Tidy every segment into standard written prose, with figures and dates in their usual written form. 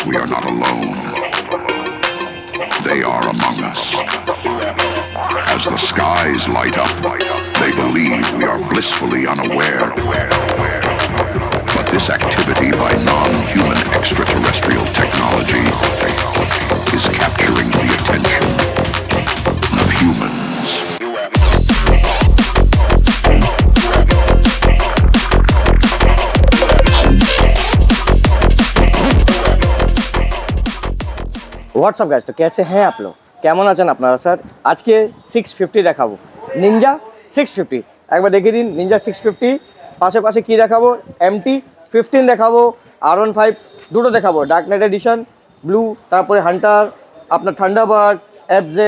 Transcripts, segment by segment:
We are not alone. They are among us. As the skies light up, they believe we are blissfully unaware. But this activity by non-human extraterrestrial technology is capturing the attention of humans. WhatsApp guys, तो कैसे हैं आप लोग? কেমন আছেন আপনারা sir? আজকে 650 দেখাবো, নিনজা 650। একবার দেখিয়ে দিন নিনজা 650। পাশে পাশে কি দেখাবো? MT 15 দেখাবো, R15 দুটো দেখাবো, ডার্ক নাইট এডিশন ব্লু, তারপরে হান্টার, আপনার থান্ডারবার্ড, FZ,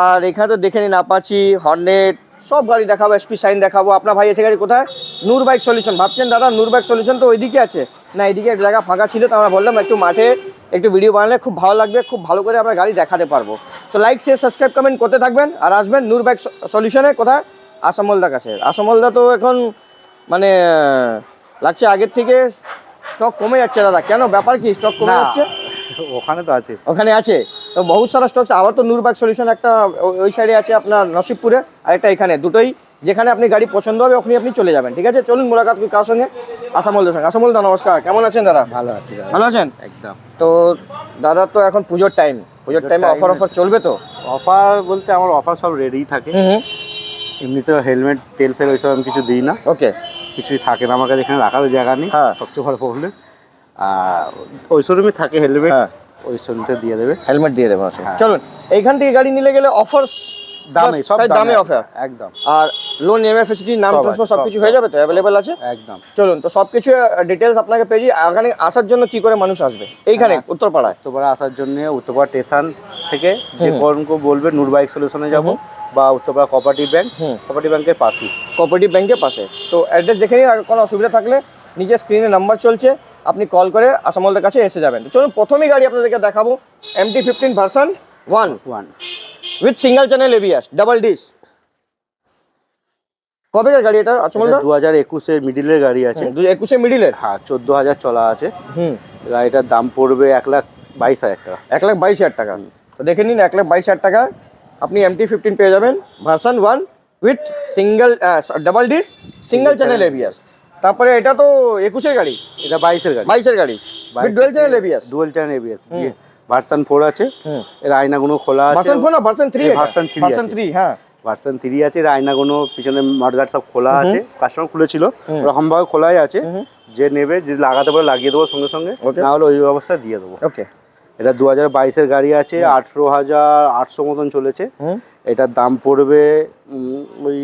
আর এখানে তো দেখে নিন আপাচি, হর্নেট, সব গাড়ি দেখাবো। SP শাইন দেখাবো। আপনার ভাই এসে গাড়ি কোথায়? নূর বাইক সলিউশন। ভাবছেন দাদা নূর বাইক সলিউশন তো ওইদিকে আছে না, এইদিকে এক জায়গা ফাঁকা ছিল, তো আমরা বললাম একটু মাঠে একটু ভিডিও বানালে খুব ভালো লাগবে, খুব ভালো করে আমরা গাড়ি দেখাতে পারবো। তো লাইক শেয়ার সাবস্ক্রাইব কমেন্ট করতে থাকবেন আর আসবেন নূর বাইক সলিউশনে। কোথায়? আসামলদার কাছে। আসামলদা তো এখন মানে লাগছে আগের থেকে স্টক কমে যাচ্ছে দাদা, কেন ব্যাপার কি? স্টক কমে যাচ্ছে? ওখানে তো আছে, ওখানে আছে তো বহুত সারা স্টক। আবার তো নূর বাইক সলিউশন একটা ওই সাইডে আছে আপনার নসিবপুরে, আর একটা এখানে, দুটোই যেখানে আপনি গাড়ি পছন্দ হবে ওখানে আপনি চলে যাবেন। ঠিক আছে, চলুন মোলাকাত করি কার সঙ্গে? আসামলদার সঙ্গে। আসামলদা নমস্কার, কেমন আছেন দাদা? ভালো আছি দাদা। ভালো আছেন একদম। তো দাদা তো এখন পুজোর টাইম, পুজোর টাইমে অফার চলবে তো? অফার বলতে আমার অফার সব রেডিই থাকে। এমনিতে হেলমেট তেল ফেল ওইসব আমি কিছু দিই না। ওকে, কিছুই থাকে না আমার কাছে, এখানে রাখারও জায়গা নেই। হ্যাঁ, সবচেয়ে ভালো প্রবলেম। আর ওই শোরুমে থাকে হেলমেট, হ্যাঁ ওই শোরুমে দিয়ে দেবে, হেলমেট দিয়ে দেবো। হ্যাঁ। চলুন, এইখান থেকে গাড়ি নিলে গেলে অফার দামে, সব দামে অফার একদম। আর লোন EMI ফেসিলিটি নাম ট্রান্সফার সব কিছু হয়ে যাবে তো? অ্যাভেলেবেল আছে একদম। চলুন, তো সব কিছু ডিটেলস আপনাকে পেয়ে যাই। এখানে আসার জন্য কি করে মানুষ আসবে? এইখানে উত্তরপাড়ায় উত্তরপাড়া আসার জন্য উত্তরপাড়া স্টেশন থেকে যে কোনকে বলবে নূর বাইক সলিউশনে যাব, বা উত্তরপাড়া কোঅপারেটিভ ব্যাংক, কোঅপারেটিভ ব্যাংকের পাশেই, কোঅপারেটিভ ব্যাংকের পাশে। তো অ্যাড্রেস দেখে নিন, কোনো অসুবিধা থাকলে নিচে স্ক্রিনে নাম্বার চলছে, আপনি কল করে আসামলদার কাছে এসে যাবেন। তো চলুন, প্রথমেই গাড়ি আপনাদেরকে দেখাবো MT 15 version 1 with single channel ABS double disc. কবেকার গাড়ি এটা আসামলদা? 2021-এর মিডিলের গাড়ি আছে। 2021 মিডিলের? হ্যাঁ, 14,000 চলা আছে। গাড়িটার দাম পড়বে 1,22,000 টাকা। 1,22,000 টাকা। তো দেখে নিন, 1,22,000 টাকা আপনি MT 15 পেয়ে যাবেন version 1 with single double dish single channel ABS। তারপরে এটা তো 21-এর গাড়ি, এটা 22-এর গাড়ি। 22-এর গাড়ি dual channel ABS। Dual channel ABS version 4 আছে। এর আয়নাগুলো খোলা আছে। ভার্সন 4 না ভার্সন 3? ভার্সন 3, হ্যাঁ ভার্সন 3 আছে। এর আয়নাগুলো পিছনে মাডগার্ড সব খোলা আছে, কাস্টমার খুলেছিল, ওরকম ভাবে খোলাই আছে। যে নেবে, যে লাগাতে পারে লাগিয়ে দেবো সঙ্গে সঙ্গে, না হলে ওই অবস্থায় দিয়ে দেবো। ওকে, এটা 2022-এর গাড়ি আছে, 18,800 মতন চলেছে। এটার দাম পড়বে ওই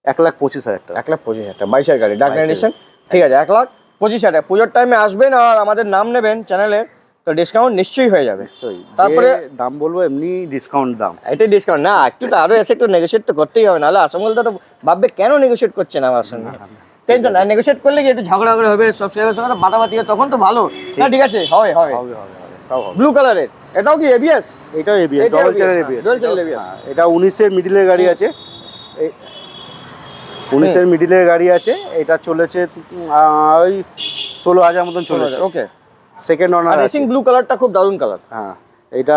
1,25,000 টাকা। 1,25,000 টাকা 22-এর গাড়ি ডার্ক এডিশন। ঠিক আছে, 1,25,000 টাকা। পুজোর টাইমে আসবেন আর আমাদের নাম নেবেন চ্যানেলের, তো ডিসকাউন্ট নিশ্চয়ই হয়ে যাবে। তারপরে দাম বলবো এমনি ডিসকাউন্ট দাম, এটাই ডিসকাউন্ট না, একটু তো আরো এসে একটু নেগোশিয়েট তো করতেই হবে, নাহলে আসামলদা তো ভাববে কেন নেগোশিয়েট করছেন আমার সঙ্গে। টেনশন না, নেগোশিয়েট করলে কি একটু ঝগড়া করে হবে, সাবস্ক্রাইবারের সঙ্গে বাতাবাতি হবে, তখন তো ভালো না। ঠিক আছে, হবে হবে হবে হবে সব হবে। ব্লু কালারের, এটাও কি ABS? এটাও ABS, double channel ABS। Double channel ABS। এটা 19-এর মিডিলের গাড়ি আছে। 19-এর মিডিলের গাড়ি আছে। এটা চলেছে ওই 16,000 মতন চলেছে। ওকে, সেকেন্ড অনার আছে। রেসিং ব্লু কালারটা খুব দারুণ কালার। হ্যাঁ, এটা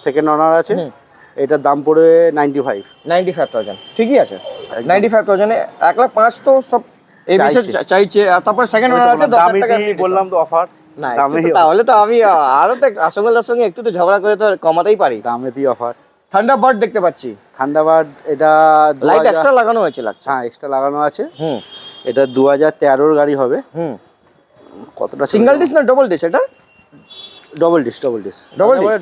সেকেন্ড অনার আছে। এটার দাম পড়বে 95,000। ঠিকই আছে, 95,000 এ 1,05,000 তো সব ABS চাইছে। আর তারপর সেকেন্ড অনার আছে 10,000 টাকা। বললাম তো অফার না, তাহলে তো আমি আরো তো আসামলদার সঙ্গে একটু তো ঝগড়া করে তো কমাতেই পারি। দামে দিয়ে অফার। থান্ডারবার্ড দেখতে পাচ্ছি। থান্ডারবার্ড এটা লাইট এক্সট্রা লাগানো হয়েছে লাগছে। হ্যাঁ, এক্সট্রা লাগানো আছে। এটা 2013-এর গাড়ি হবে। কতটা সিঙ্গেল ডিস না ডবল ডিস? এটা ডবল ডিস।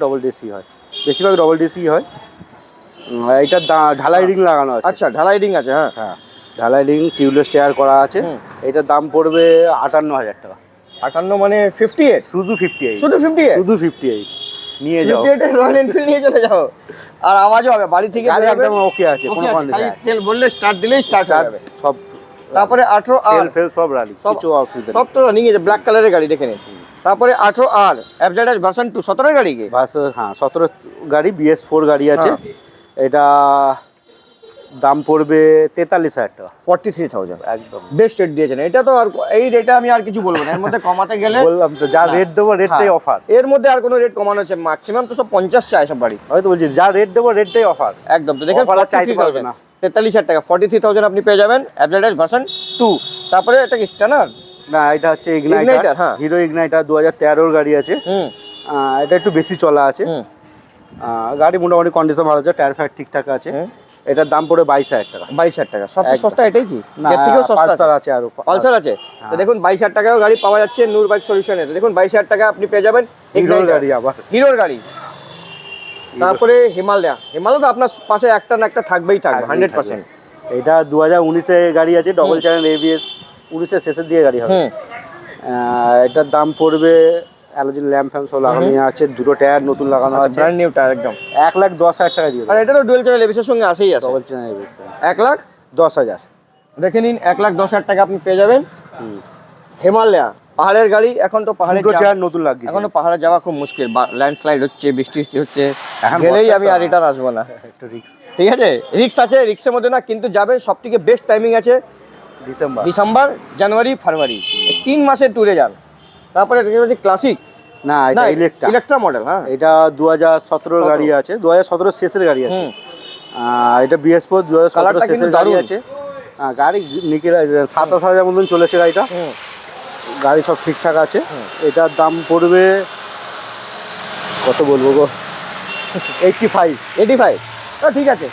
ডবল ডিসই হয়, বেশিরভাগ ডবল ডিসই হয়। এটা ঢালাই রিং লাগানো আছে। আচ্ছা, ঢালাই রিং আছে। হ্যাঁ হ্যাঁ, ঢালাই রিং টিউবলেস টায়ার করা আছে। এটার দাম পড়বে 58,000 টাকা। 58 মানে 58? শুধু 58, শুধু 58? শুধু 58 নিয়ে যাও। 58 রয়্যাল এনফিল্ড নিয়ে চলে যাও, আর আওয়াজও হবে বাড়ি থেকে। গাড়ি একদম ওকে আছে, কোনো খালি তেল বললে স্টার্ট দিলেই স্টার্ট হবে সব। তারপরে 18R ফেল সব রানি, কিছু অসুবিধা সব তো রানিং আছে, ব্ল্যাক কালারের গাড়ি দেখে নিন। তারপরে 18R FZ ভার্সন 2 17-এর গাড়ি কি? হ্যাঁ, 17 গাড়ি, BS4 গাড়ি আছে। এটা দাম পড়বে 43,000 টাকা। 43,000 একদম বেস্ট রেট দিয়েছেন। এটা তো আর এই রেটে আমি আর কিছু বলবো না, এর মধ্যে কমাতে গেলে বললাম তো, যা না। রেট দেবো রেটটাই হ্যাঁ, অফার। এর মধ্যে আর কোনো রেট কমানো হচ্ছে, ম্যাক্সিমাম তো সব 50 চায় সব বাড়ি। হয়তো বলছি যা রেট দেবো রেটটাই অফার। একদম, তো দেখেন Offer আর চাইতে পারবে না। 43,000 টাকা 43,000 আপনি পেয়ে যাবেন অ্যাভরেজ ভার্সন 2। তারপরে এটা কি স্ট্যান্ডার্ড? না, এটা হচ্ছে Igniter, ইগনাইটার, হ্যাঁ। হিরো ইগনাইটার 2013 গাড়ি আছে। হুম এটা একটু বেশি চলা আছে। হুম গাড়ি মোটামুটি কন্ডিশন ভালো আছে, টায়ার ফায়ার ঠিকঠাক আছে। হুম। এটার দাম পড়ে 22,000 টাকা। 22,000 টাকা সবচেয়ে একদম। সস্তা এটাই কি? না, এর থেকেও সস্তা পালসার আছে আরো। পালসার আছে। তো হ্যাঁ। দেখুন 22,000 টাকাও গাড়ি পাওয়া যাচ্ছে নূর বাইক সলিউশনে। দেখুন 22,000 টাকা আপনি পেয়ে যাবেন হিরোর গাড়ি আবার। হিরোর গাড়ি। তারপরে হিমালয়া তো আপনার পাশে একটা না একটা থাকবেই থাকবে 100%। এটা 2019 এর গাড়ি আছে, ডবল চ্যানেল ABS, 19 এর শেষের দিয়ে গাড়ি হবে। হুম এটার দাম পড়বে, হ্যালোজেন ল্যাম্প ফ্যাম্প সব লাগানো আছে, দুটো টায়ার নতুন লাগানো আছে, ব্র্যান্ড নিউ টায়ার একদম। 1,10,000 টাকা দিয়ে আর এটা তো ডুয়েল চ্যানেল এবিসের সঙ্গে আসেই আছে। ডবল চ্যানেল ABS 1,10,000 দেখে নিন, 1,10,000 টাকা আপনি পেয়ে যাবেন হুম। হিমালয়া। পাহাড়ের গাড়ি, এখন তো পাহাড়ে দুটো চেয়ার নতুন লাগিয়েছে। এখন তো পাহাড়ে যাওয়া খুব মুশকিল, ল্যান্ডস্লাইড হচ্ছে, বৃষ্টি হচ্ছে, এখন গেলেই বর্ষা আমি তো, আর রিটার্ন আসবো না। একটু রিস্ক। ঠিক আছে, রিক্স আছে, রিক্সের মধ্যে না কিন্তু যাবে। সব থেকে বেস্ট টাইমিং আছে ডিসেম্বর, জানুয়ারি, ফেব্রুয়ারি, 3 মাসের ট্যুরে যান। তারপরে ক্লাসিক, না এটা ইলেকট্রা মডেল। হ্যাঁ, এটা 2017 গাড়ি আছে, 2017 শেষের গাড়ি আছে। হুম। এটা BS4 2017 কালারটা কিন্তু শেষের গাড়ি দারুণ। আছে। গাড়ি নিকেল 27,000 মতন চলেছে গাড়িটা। হুম। গাড়ি সব ঠিকঠাক আছে। হুম। এটার দাম পড়বে কত বলবো গো, 85 ঠিক আছে।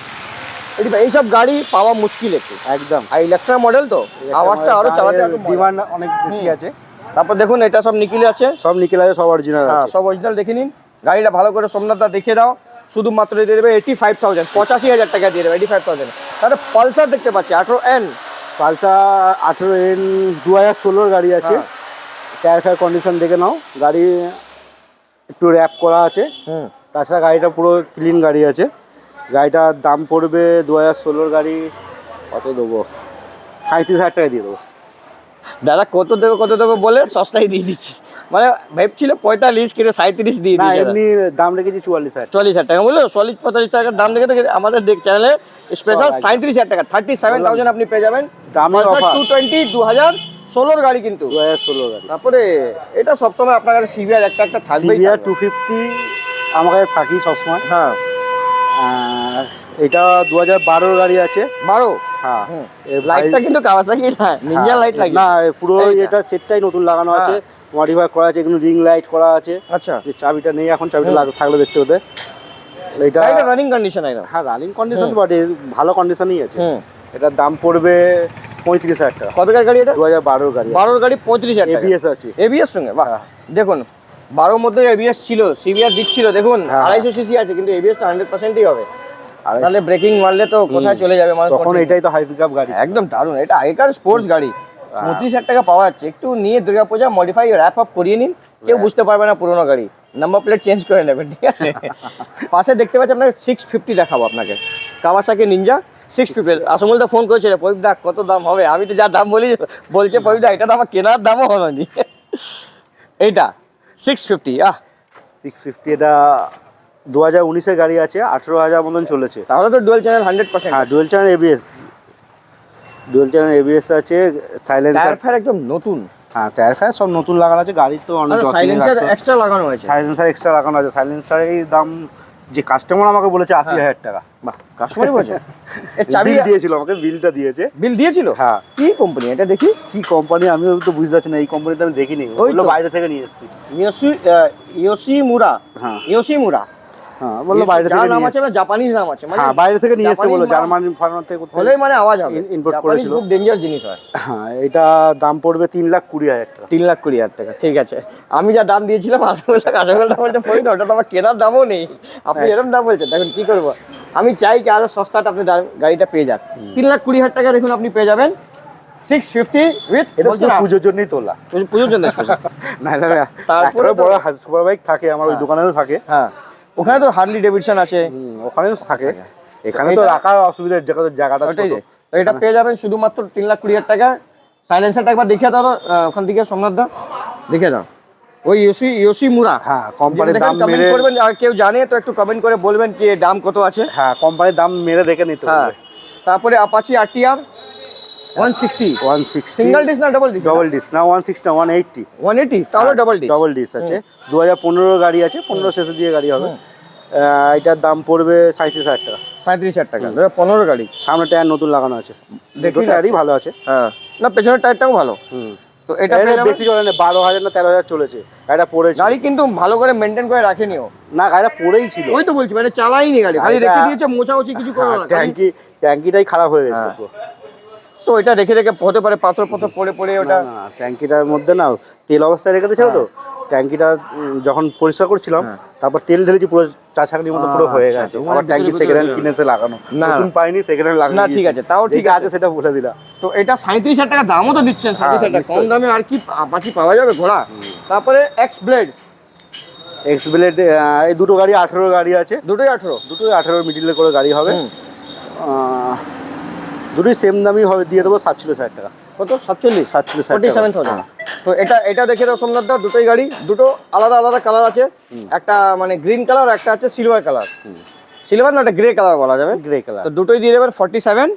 85 এইসব গাড়ি পাওয়া মুশকিল একটু একদম। আর ইলেকট্রা মডেল তো আওয়াজটা আরো চালাতে ডিমান্ড অনেক বেশি আছে। তারপর দেখুন এটা সব নিকিলে আছে, সব নিকেল আছে, সব অরিজিনাল হ্যাঁ আছে। সব অরিজিনাল। দেখে নিন গাড়িটা ভালো করে, সোমনাথ দা দেখে দাও। শুধুমাত্র দিয়ে দেবে 85,000, 85,000 টাকা দিয়ে দেবে 85,000। তাহলে পালসার দেখতে পাচ্ছি 18N, পালসার 18N 2016 গাড়ি আছে। হ্যাঁ। টায়ার ফায়ার কন্ডিশন দেখে নাও, গাড়ি একটু র্যাপ করা আছে। হুম তাছাড়া গাড়িটা পুরো ক্লিন গাড়ি আছে। গাড়িটার দাম পড়বে 2016 গাড়ি, কত দেবো, 37,000 টাকা দিয়ে দেবো। দাদা কত দেবে বলে সস্তায় দিয়ে দিচ্ছি। মানে ভাবছিল 45 কিন্তু 37 দিয়ে না, দিয়েছে। এমনি দাম রেখেছি 44,000। 40,000 টাকা বললো, 45 টাকার দাম রেখে আমাদের চ্যানেলে স্পেশাল 37,000 টাকা, 37,000 আপনি পেয়ে যাবেন। দামে অফার। 220 2016 গাড়ি কিন্তু। 2016 গাড়ি। তারপরে এটা সবসময় আপনার কাছে সিভিআর একটা থাকবেই। CBR 250 আমার কাছে থাকি সবসময়। হ্যাঁ, এটা 2012 গাড়ি আছে। 12। হ্যাঁ, লাইটটা কিন্তু কাওয়াসাকি না, নিনজা লাইট লাগে না, পুরো এইটা। এটা সেটটাই নতুন লাগানো হ্যাঁ। আছে, মডিফাই করা আছে, এগুলো রিং লাইট করা আছে। আচ্ছা, যে চাবিটা নেই এখন, চাবিটা হুম। থাকলে দেখতে হতে। এটা এটা রানিং কন্ডিশন একদম। হ্যাঁ, রানিং কন্ডিশন হুম। বটে, ভালো কন্ডিশনই আছে। হুম। এটার দাম পড়বে 35,000 টাকা। কবেকার গাড়ি এটা? 2012 গাড়ি। 12 গাড়ি 35,000 টাকা। ABS আছে। এবিএস সঙ্গে, বাহ। হ্যাঁ। দেখুন 12 মধ্যে এবিএস ছিল, সিভিআর দিচ্ছিল। দেখুন হ্যাঁ। 250 সিসি আছে কিন্তু এবিএস তো 100%ই হবে। আর তাহলে ব্রেকিং মারলে তো কোথায় চলে যাবে মানুষ। তখন এটাই তো হাই পিকআপ গাড়ি। একদম দারুণ, এটা আগেকার স্পোর্টস গাড়ি। 35,000 টাকা পাওয়া যাচ্ছে। একটু নিয়ে দুর্গাপূজা মডিফাই র্যাপ আপ করিয়ে নিন, কেউ বুঝতে পারবে না পুরোনো গাড়ি। নাম্বার প্লেট চেঞ্জ করে নেবেন, ঠিক আছে। পাশে দেখতে পাচ্ছি আপনাকে 650 দেখাবো আপনাকে, কাওয়াসাকি নিনজা 650। আসমল দা ফোন করেছিল, প্রদীপ দা কত দাম হবে? আমি তো যা দাম বলছে প্রদীপ দা এটা তো আমার কেনার দামও হলো নি। এইটা 650, 650 এটা 2019 এর গাড়ি আছে, 18,000 মতন চলেছে। তাহলে তো ডুয়াল চ্যানেল 100%। হ্যাঁ, ডুয়াল চ্যানেল ABS আছে, সাইলেন্সার। টায়ার ফায়ার একদম নতুন। হ্যাঁ, টায়ার ফায়ার সব নতুন লাগানো আছে, গাড়ি তো অনেক যত্নে সাইলেন্সার রাখতে হয়। এক্সট্রা লাগানো হয়েছে। সাইলেন্সার এক্সট্রা লাগানো আছে। সাইলেন্সারের দাম যে কাস্টমার আমাকে বলেছে 80,000 টাকা। বাহ, কাস্টমারই বলছে। এর চাবি বিল দিয়েছিল, আমাকে বিলটা দিয়েছে। বিল দিয়েছিল? হ্যাঁ। কি কোম্পানি এটা দেখি? কি কোম্পানি আমিও তো বুঝতে পারছি না, এই কোম্পানিতে আমি দেখিনি, ওই বললো তো। বাইরে থেকে নিয়ে এসেছি। ইয়োশিমুরা। হ্যাঁ ইয়োশিমুরা হ্যাঁ, বললো বাইরে থেকে যার নাম নিয়ে আছে না, জাপানিজ নাম আছে, মানে হ্যাঁ, বাইরে থেকে নিয়ে এসেছে জাপানিজ বললো, নাম জার্মানি ফার্মার থেকে হলেই মানে আওয়াজ হবে। ইম্পোর্ট জাপানিজ করেছিল। খুব ডেঞ্জার জিনিস হয়। হ্যাঁ, এটা দাম পড়বে 3,20,000 টাকা। 3,20,000 টাকা, ঠিক আছে। আমি যা দাম দিয়েছিলাম আসামেলটা বলতে পড়ি, ওটা তো আমার কেনার দামও নেই, আপনি এরকম দাম বলছেন। দেখুন কি করবো, আমি চাই কি আরো সস্তাটা আপনি গাড়িটা পেয়ে যান। 3,20,000 টাকা দেখুন আপনি পেয়ে যাবেন 650 উইথ। এটা শুধু পুজোর জন্যই তোলা, পুজোর জন্য special। না না, তারপরে তারপরে বড় সুপার বাইক থাকে আমার, ওই হ্যাঁ। দোকানেও থাকে। হ্যাঁ, ওখানে তো হার্লি ডেভিডসন আছে। ওখানেও থাকে, এখানে তো এটা- রাখার অসুবিধা, জায়গাটা ওটাই ছোট। যে, তো এটা পেয়ে যাবেন শুধুমাত্র 3,20,000 টাকা। সাইলেন্সারটা একবার দেখিয়ে দাও ওখান থেকে, সোমনাথ দা দেখে দাও। ওই ইয়োশিমুরা। হ্যাঁ, কোম্পানির দাম কমেন্ট মেরে, করবেন, আর কেউ জানে তো একটু কমেন্ট করে বলবেন কি এর দাম কত আছে। হ্যাঁ কোম্পানির দাম মেরে দেখে নিতে হ্যাঁ, হবে। তারপরে অ্যাপাচি RTR 160 160 সিঙ্গেল ডিস না ডাবল ডিস? ডবল ডিস না, 160 না 180 180 তাহলে ডাবল ডিস। ডবল ডিস আছে, 2015 গাড়ি আছে, 15 শেষের দিকে গাড়ি হবে। এটার দাম পড়বে 37,000 টাকা। 37,000 টাকা, 15 গাড়ি। সামনে টায়ার নতুন লাগানো আছে, দেখো টায়ারই ভালো আছে। হ্যাঁ, না পেছনের টায়ারটাও ভালো। তো এটা বেশি চলে না, 12,000 না 13,000 চলেছে। গাড়িটা পড়েছে, গাড়ি কিন্তু ভালো করে মেনটেন করে রাখেনিও না গাড়িটা পড়েই ছিল। ওই তো বলছি, মানে চালাইনি গাড়ি, খালি রেখে দিয়েছে, মোছামুছি কিছু করো না। ট্যাঙ্কিটাই খারাপ হয়ে গেছে। তো এটা রেখে রেখে হতে পারে পাথর পাথর পড়ে পড়ে ওটা। না ট্যাঙ্কিটার মধ্যে না তেল অবস্থায় রেখে দিয়েছিল তো, ট্যাঙ্কিটা যখন পরিষ্কার করছিলাম তারপর তেল ঢেলেছি, পুরো চাচাকনির মতো পুরো হয়ে গেছে। আবার ট্যাঙ্কি সেকেন্ড হ্যান্ড কিনেছে লাগানো, নতুন পাইনি, সেকেন্ড হ্যান্ড লাগানো। না ঠিক আছে, তাও ঠিক আছে, সেটা বলে দিলাম। তো এটা 37,000 টাকা দামও তো দিচ্ছেন, 37,000 টাকা কম দামে আর কি আপাচি পাওয়া যাবে ঘোড়া। তারপরে এক্স ব্লেড এই দুটো গাড়ি 18 গাড়ি আছে, দুটোই 18, দুটোই 18 মিডিলে করে গাড়ি হবে। দুটোই সেম দামই হবে, দিয়ে দেবো 47,000 টাকা। কত? 47,000। তো এটা দেখে দাও সোমনাথ দা, দুটোই গাড়ি, দুটো আলাদা আলাদা কালার আছে, একটা মানে গ্রিন কালার, একটা আছে সিলভার কালার। সিলভার না, একটা গ্রে কালার বলা যাবে, গ্রে কালার। তো দুটোই দিয়ে দেবেন 47।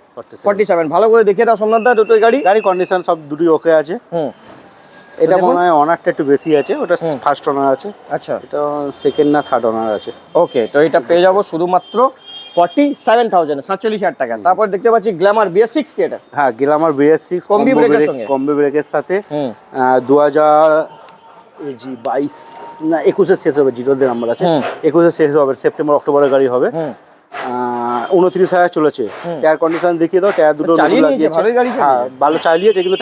ভালো করে দেখে দাও সোমনাথ দা, দুটোই গাড়ি কন্ডিশন সব দুটোই ওকে আছে। এটা মনে হয় অনারটা একটু বেশি আছে, ওটা ফার্স্ট অনার আছে। আচ্ছা, এটা সেকেন্ড না থার্ড অনার আছে। ওকে, তো এটা পেয়ে যাবো শুধুমাত্র 47,000 টাকা। তারপর দেখতে পাচ্ছি গ্ল্যামার BS6 কি এটা? হ্যাঁ, গ্ল্যামার BS6 কম্বি ব্রেকের সঙ্গে, কম্বি ব্রেকের সাথে 2022 না 21 এর শেষ হবে, জিরোতে নাম্বার আছে, 21 এর শেষ হবে, সেপ্টেম্বর অক্টোবরের গাড়ি হবে। 29,000 চলেছে। টায়ার কন্ডিশন দেখিয়ে দাও, টায়ার দুটো লাগিয়েছে, হ্যাঁ ভালো চালিয়েছে, কিন্তু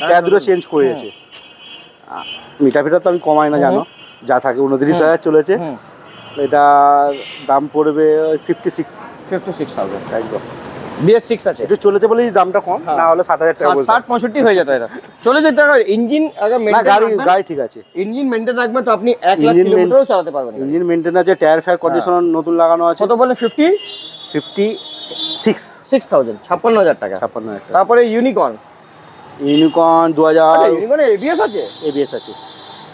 টায়ার দুটো চেঞ্জ করেছে। মিটার ফিটার তো আমি কমাই না, জানো যা থাকে। 29,000 চলেছে। এটা দাম পড়বে 56,000 একদম। BS6 আছে, একটু চলেছে বলেই দামটা কম, না হলে 60,000 টাকা, 60-65 হয়ে যেত। এটা চলে যেতে হবে। ইঞ্জিন আগে মেইনটেইন, গাড়ি ঠিক আছে, ইঞ্জিন মেইনটেইন রাখবেন তো আপনি 1 লাখ কিলোমিটারও চালাতে পারবেন। ইঞ্জিন মেইনটেইন আছে, টায়ার ফায়ার কন্ডিশন নতুন লাগানো আছে। কত বলে? 56,000 56,000 টাকা। 56,000 টাকা। তারপরে ইউনিকর্ন 2000 ইউনিকর্নে ABS আছে, ABS আছে,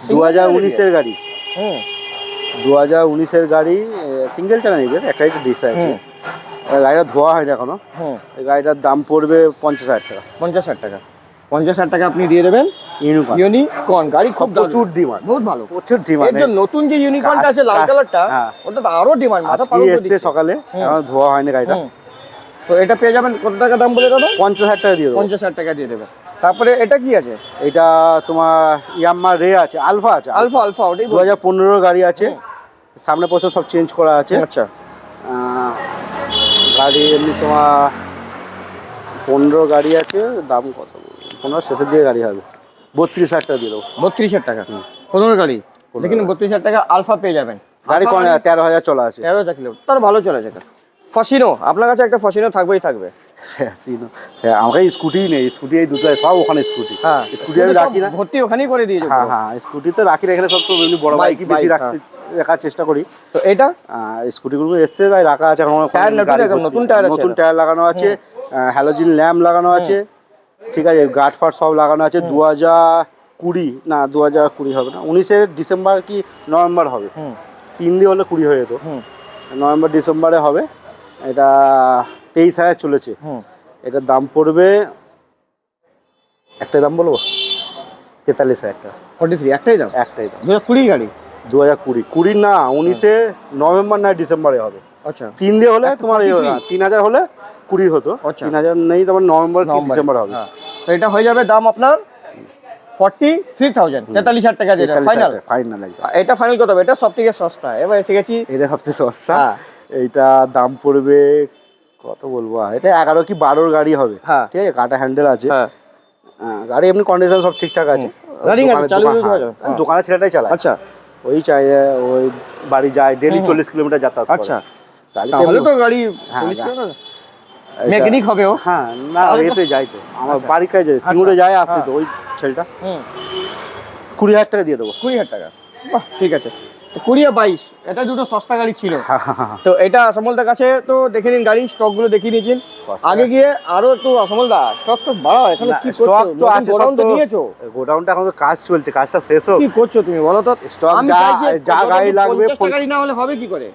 2019 এর গাড়ি। 2019 এর গাড়ি, সিঙ্গেল চ্যানেল ABS, একটাই ডিস আছে। গাড়িটা ধোয়া হয়নি এখনো। এই গাড়িটার দাম পড়বে 50,000 টাকা। 50,000 টাকা, 50,000 টাকা আপনি দিয়ে দেবেন। ইউনিকর্ন গাড়ি খুব প্রচুর ডিমান্ড, বহুত ভালো, প্রচুর ডিমান্ড। এর যে নতুন যে ইউনিকর্নটা আছে লাল কালারটা, ওটা তো আরো ডিমান্ড, মাথা পাগল করে দিচ্ছে। সকালে এখনো ধোয়া হয়নি গাড়িটা। তো এটা পেয়ে যাবেন কত টাকা দাম বলে দাদা? 50,000 টাকা দিয়ে দেবো। 50,000 টাকা দিয়ে দেবেন। তারপরে এটা কি আছে? এটা তোমার ইয়াম্মা রে আছে, আলফা আছে, আলফা ওটাই 2015 গাড়ি আছে, সামনে পয়সা সব চেঞ্জ করা আছে। আচ্ছা, গাড়ি এমনি তোমার 15 গাড়ি আছে, দাম কত? 15 শেষের দিকে গাড়ি হবে, 32,000 টাকা দিয়ে দেবো। 32,000 টাকা 15 গাড়ি, দেখুন 32,000 টাকা আলফা পেয়ে যাবেন। গাড়ি 13,000 চলা আছে, 13,000 কিলো, তার ভালো চলে যেটা। ফসিনো, আপনার কাছে একটা ফসিনো থাকবেই থাকবে। আমাকে স্কুটি নেই, স্কুটি এই দুটো সব ওখানে স্কুটি। হ্যাঁ, স্কুটি আমি রাখি না, ভর্তি ওখানেই করে দিয়েছে। হ্যাঁ স্কুটিতে রাখি না, এখানে সব তো এমনি বড় বাইকই বেশি রাখার চেষ্টা করি। তো এটা স্কুটিগুলো এসছে তাই রাখা আছে। নতুন টায়ার লাগানো আছে, হ্যালোজিন ল্যাম্প লাগানো আছে, ঠিক আছে, গার্ড ফার্ড সব লাগানো আছে। 2020 না 2020 হবে না, 19 ডিসেম্বর কি নভেম্বর হবে, 3 দিন হলে 20 হয়ে যেত। নভেম্বর ডিসেম্বরে হবে। এটা 23,000 চলেছে। এটার দাম পড়বে, একটাই দাম বলবো, 43,000 টাকা। 43 একটাই দাম? একটাই দাম। 2020 গাড়ি, 2020 না 19 নভেম্বর না ডিসেম্বরে হবে। আচ্ছা, 3 দিয়ে হলে তোমার 3,000 হলে 20 হতো, 3,000 নেই, তোমার নভেম্বর কি ডিসেম্বর হবে। তো এটা হয়ে যাবে দাম আপনার 43,000, 43,000 টাকা দিয়ে ফাইনাল। এটা ফাইনাল কত হবে? এটা সবথেকে সস্তা, এবার এসে গেছি। এটা সবচেয়ে সস্তা। এইটা দাম পড়বে কত বলবো, এটা 11 কি 12 গাড়ি হবে, ঠিক আছে, কাটা হ্যান্ডেল আছে। গাড়ি এমনি কন্ডিশন সব ঠিকঠাক আছে, দোকানে ছেলেটাই চালায়। আচ্ছা, ওই চাই, ওই বাড়ি যায় ডেলি 40 কিলোমিটার যাতায়াত করে। আচ্ছা, তাহলে তো গাড়ি 40 কিলোমিটার মেকানিক হবে ও। হ্যাঁ, না এতে যাই তো, আমার বাড়ি কাছে যায়, সিঙ্গুরে যায়, আসছে তো ওই ছেলেটা। 20,000 টাকা দিয়ে দেবো। 20,000 টাকা, বাহ ঠিক আছে। 20 আর 22 এটা দুটো সস্তা গাড়ি ছিল। তো এটা সমলদার কাছে তো দেখে নিন, গাড়ি স্টকগুলো দেখিয়ে নিয়েছেন। আগে গিয়ে আরো একটু সমলদা স্টক বাড়াও, এখন কি করছো? স্টক তো আছে, গোডাউন তো নিয়েছো? গোডাউনটা এখন তো কাজ চলছে, কাজটা শেষ হোক। কি করছো তুমি বলো তো? স্টক যা গাড়ি লাগবে, 50 গাড়ি না হলে হবে কি করে?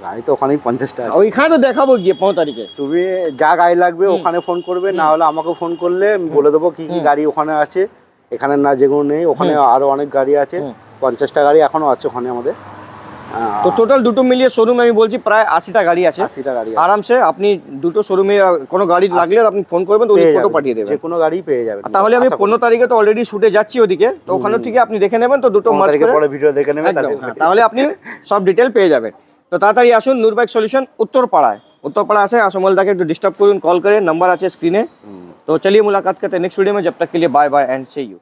গাড়ি তো ওখানেই 50টা আছে। ওইখানে তো দেখাবো গিয়ে 15 তারিখে। তুমি যা গাড়ি লাগবে ওখানে ফোন করবে, না হলে আমাকে ফোন করলে আমি বলে দেবো কি কি গাড়ি ওখানে আছে। এখানে না যেগুলো নেই, ওখানে আরো অনেক গাড়ি আছে। 50টা গাড়ি এখনো আছে ওখানে আমাদের। তো টোটাল দুটো মিলিয়ে শোরুমে আমি বলছি প্রায় 80টা গাড়ি আছে। 80টা গাড়ি আরামসে আপনি দুটো শোরুমে কোনো গাড়ি লাগলে আপনি ফোন করবেন তো উনি ফটো পাঠিয়ে দেবেন, যে কোনো গাড়ি পেয়ে যাবেন। তাহলে আমি 15 তারিখে তো অলরেডি শুটে যাচ্ছি ওদিকে, তো ওখানে থেকে আপনি দেখে নেবেন, তো দুটো মার্চ করে পরে ভিডিও দেখে নেবেন, তাহলে আপনি সব ডিটেল পেয়ে যাবেন। তো তাড়াতাড়ি আসুন নূর বাইক সলিউশন উত্তরপাড়ায় আছে। आशुमल दाके একটু डिस्टर्ब করুন, कॉल करें, नंबर আছে स्क्रीन। तो चलिए मुलाकात करते हैं नेक्स्ट वीडियो में, जब तक के लिए bye bye and see you.